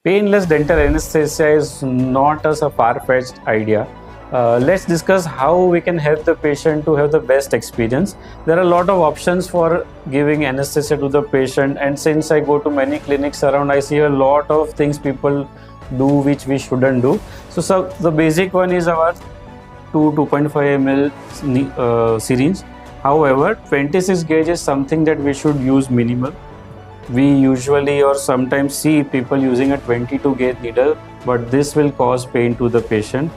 Painless dental anesthesia is not as a far-fetched idea. Let's discuss how we can help the patient to have the best experience. There are a lot of options for giving anesthesia to the patient, and since I go to many clinics around, I see a lot of things people do which we shouldn't do. So the basic one is our 2.5 ml syringe. However, 26 gauge is something that we should use minimal. We usually or sometimes see people using a 22 gauge needle, but this will cause pain to the patient.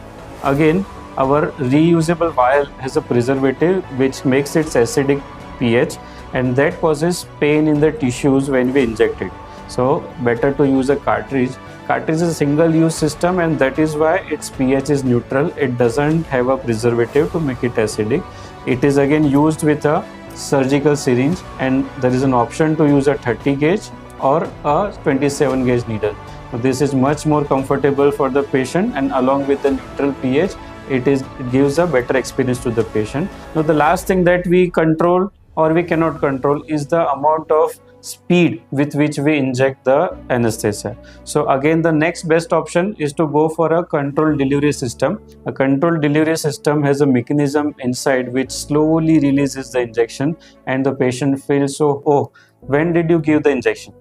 Again, our reusable vial has a preservative which makes its acidic pH, and that causes pain in the tissues when we inject it. So better to use a cartridge. Cartridge is a single-use system, and that is why its pH is neutral. It doesn't have a preservative to make it acidic. It is again used with a surgical syringe, and there is an option to use a 30 gauge or a 27 gauge needle. This is much more comfortable for the patient, and along with the neutral pH, it gives a better experience to the patient. Now the last thing that we control or we cannot control is the amount of speed with which we inject the anesthesia. So again, the next best option is to go for a controlled delivery system. A controlled delivery system has a mechanism inside which slowly releases the injection, and the patient feels, so, oh, when did you give the injection?